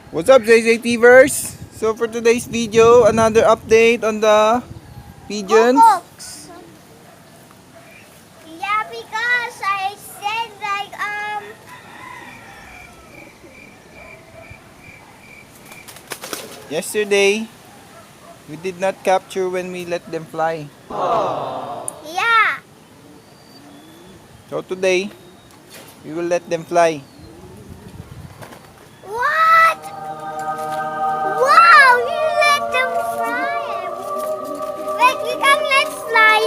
What's up, zztvids? So for today's video, another update on the pigeons. Books. Yeah, because I said Yesterday, we did not capture when we let them fly. yeah. So today, we will let them fly. What? Wow, you let them fly. Wait, we can let's fly.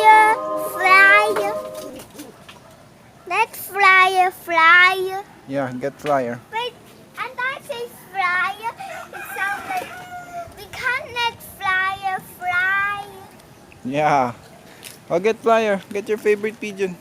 Let's fly. Yeah, get flyer. Wait, and I say fly. It sounds like we can't let fly. Yeah. I'll get flyer. Get your favorite pigeon.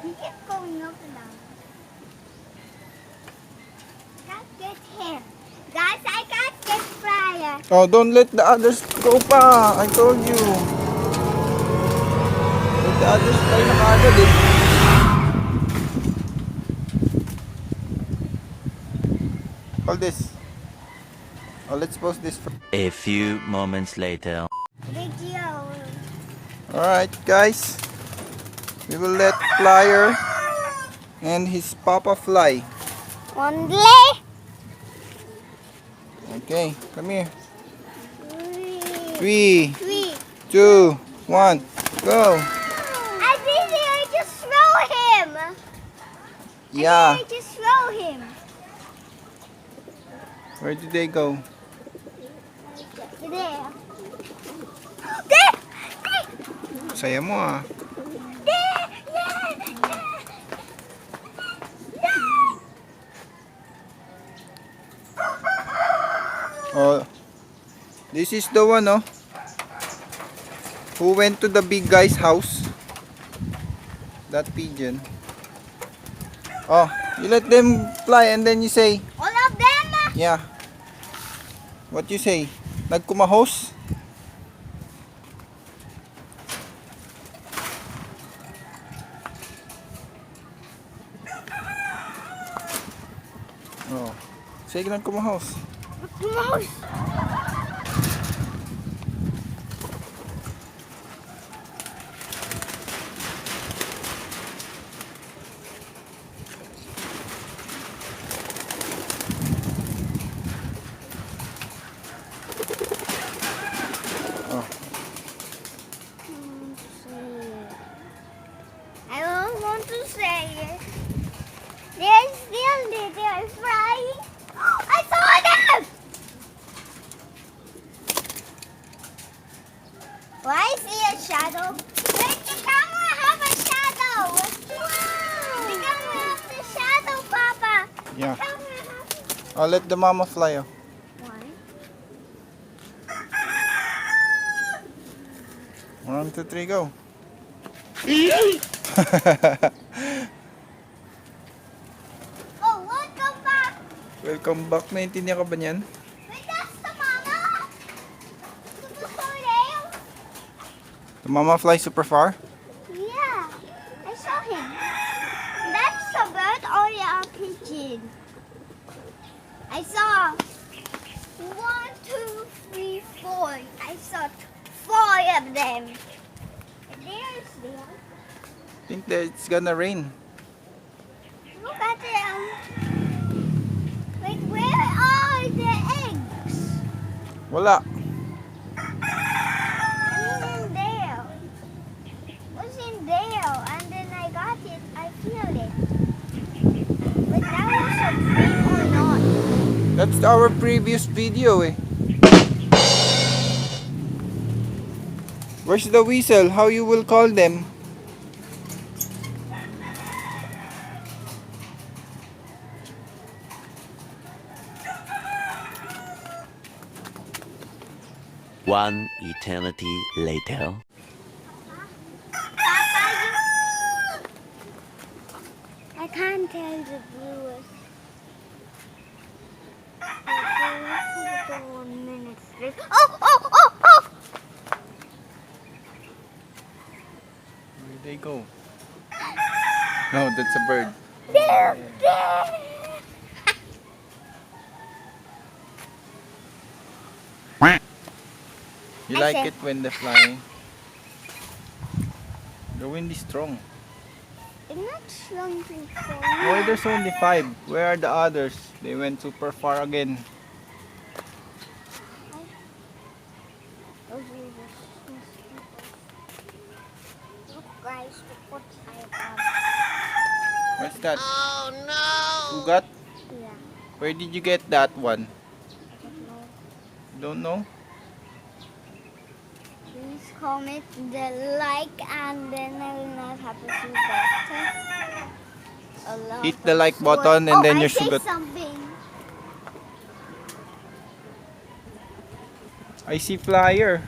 He kept going up and down. Can't get him. Guys, I can't get Fryer. Oh, don't let the others go pa. I told you. Let the others fly na kaagad eh. Hold this. Oh, let's post this first. A few moments later. Video. Alright guys, we will let Flyer and his papa fly. Only. Okay, come here. Three. 3, 2, 1, go. I think I just throw him. Yeah, I just throw him. where did they go? There. There. Saya mo ah. There. Oh, this is the one oh, who went to the big guy's house. That pigeon. Oh, you let them fly and then you say, All of them. yeah. What you say? Nagkumahos? Oh. Say nagkumahos. Mouse. Oh. I don't want to say it. They're still there. They're flying. I saw them! Why I see a shadow? Wait, the camera have a shadow. Wow. The camera have the shadow, Papa. Yeah. The camera have I'll let the mama fly oh. one. 1, 2, 3, go. Oh, welcome back. Welcome back. Naintindihan ka ba niyan? Wait, that's the mama. Super there. The mama fly super far? Yeah, I saw him. That's a bird or a pigeon. I saw 1, 2, 3, 4. I saw 4 of them. There's them. I think that it's gonna rain. Look at them. Wait, where are the eggs? Wala. I mean in there. What's in there? And then I got it. I feel it. But that was a dream or not? That's our previous video eh. Where's the whistle? How you will call them? One eternity later. I can't tell the viewers. The 1 minute straight. Oh! Where they go? No, that's a bird. There! You I like said- it when they're flying? The wind is strong. It's not slumping for Why there's only 5? Where are the others? They went super far again. Look guys, look what I have. What's that? Oh no! Ugat? Yeah, Where did you get that one? I don't know. Don't know? Please comment the like and then I will not have to see better. A lot Hit the of like squad- button and then I you say should. something. I see flyer.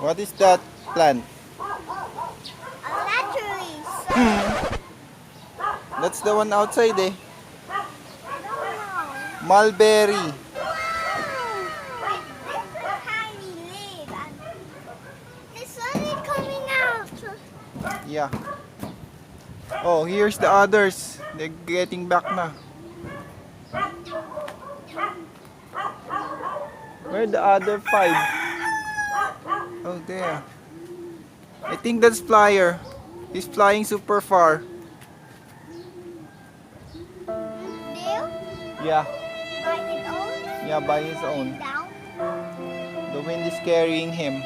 What is that plant? That's the one outside eh. Mulberry. Yeah. Oh, here's the others. They're getting back na. Where the other 5? Oh, there. I think that's flyer. He's flying super far. Yeah. Yeah, by his own. The wind is carrying him.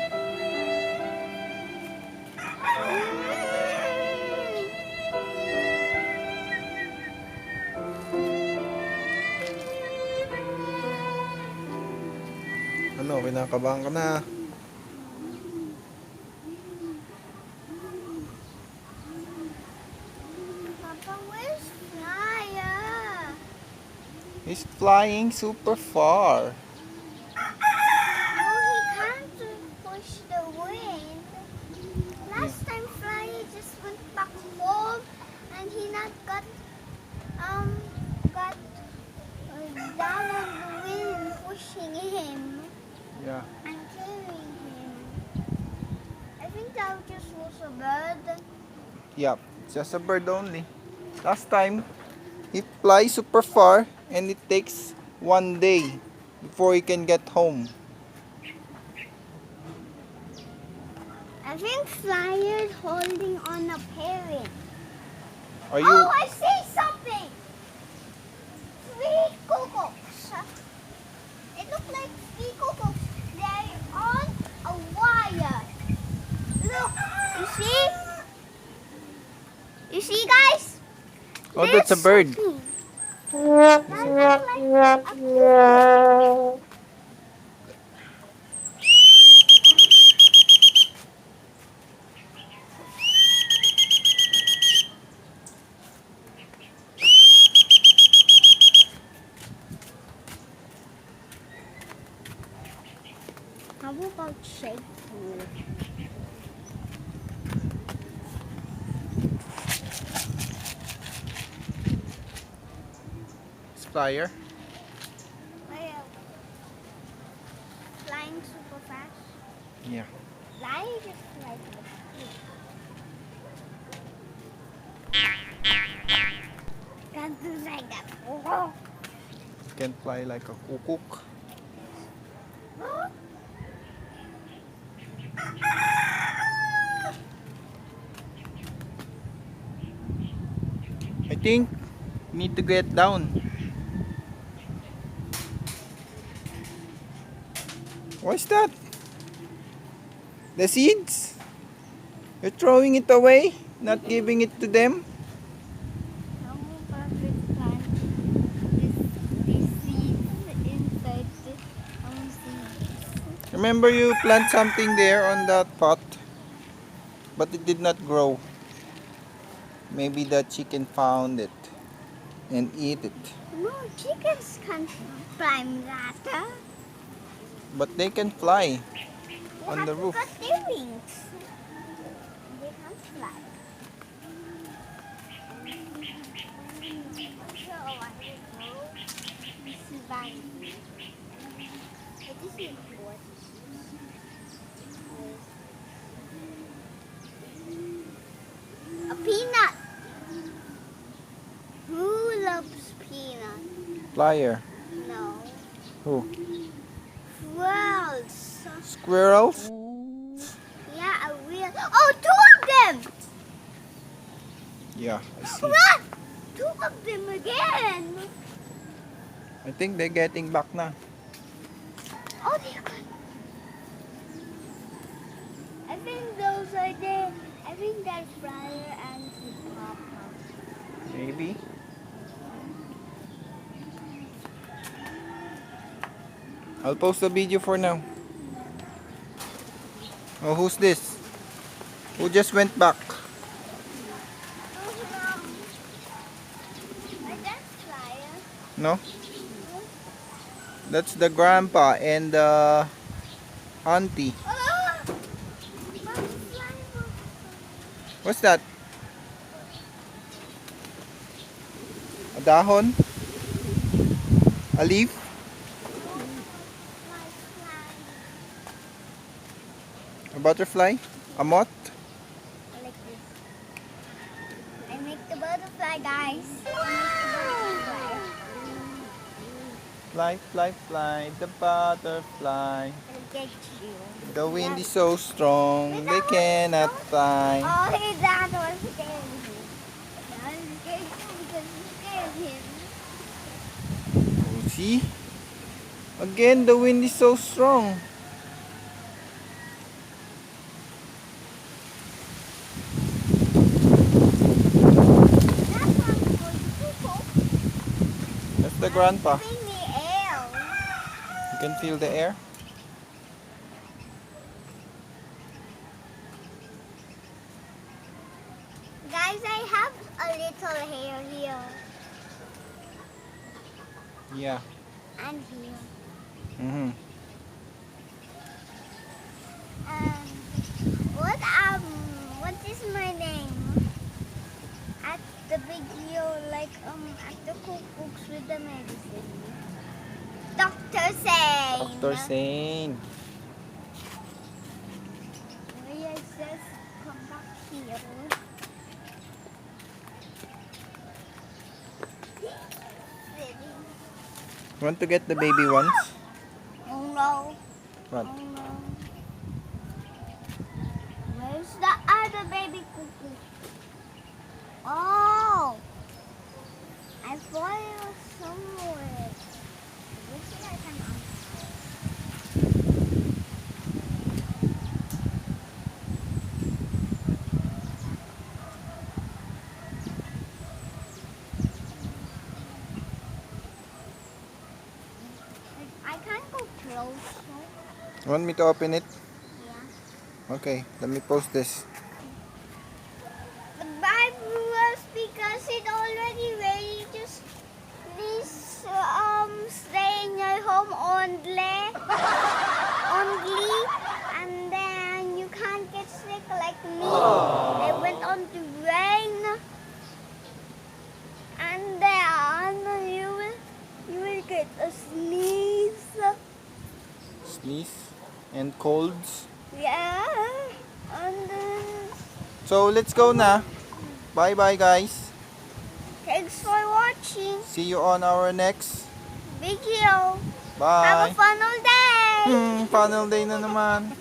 Ano, kinakabahan ka na. Papa, where's Flyer? He's flying super far. No, he can't push the wind. Last time Flyer just went back home and he not got down on the wind pushing him Yeah. and carrying him. I think that just was a bird. Yep, just a bird only. Last time, he flies super far and it takes 1 day before he can get home. I think Flyer's holding on a parent. Are you? Oh, I see something! 3 cuckoos. It looks like 3 cuckoos. They're on a wire. Look, you see? You see, guys? Oh, that's a bird. Something. That looks like a cuckoo. How about shake food? It's flyer. Flying super fast. Yeah. Flying just like can't do like that. Can fly like a kukuk. I think we need to get down. What's that? The seeds? You're throwing it away? Not giving it to them? Perfect plan. Remember you plant something there on that pot, but it did not grow. Maybe the chicken found it and eat it. No, chickens can't climb that. But they can fly They on have the to roof. cut their wings. They can't fly. So I will go see Bambi. It is important. A peanut. Who loves peanut? Flyer. No. Who? Squirrels. Squirrels? Yeah, a real. Oh, two of them! Yeah, I see. What? Two of them again. I think they're getting back na. Oh, they got. I think those are there. I think that's Flyer and his papa. Maybe. I'll post the video for now. Oh, who's this? Who just went back? That's Flyer. No? That's the grandpa and the auntie. Oh! What's that? A dahon? A leaf? A butterfly? A moth? I like this. I make the butterfly, guys. Fly, fly, fly, the butterfly. I'll get you. The wind is so strong, they cannot fly. Oh, his dad was scared of him. That was scared because he scared him. Oh, see? Again, the wind is so strong. That one's for the people. That's the grandpa. In the air. You can feel the air. Guys, I have a little hair here Yeah. and here. Mm-hmm. And what is my name? At the video, at the cookbooks with the medicine. Dr. Sane. Dr. Sane. Yes, just come back here. Want to get the baby ones? Oh no. What? Oh no. Where's the other baby cuckoo? Oh! I thought it was somewhere. Looks like an I can't go close. Want me to open it? Yeah. Okay, let me post this. Goodbye, viewers, because it's already ready. Just please stay in your home only, and then you can't get sick like me. They went on to rain, and then you will get a sneeze. Sneeze and colds. Yeah, and then So let's go na. Bye bye guys. thanks for watching See you on our next. video. Have a Bye. fun all day. Funnel day na naman.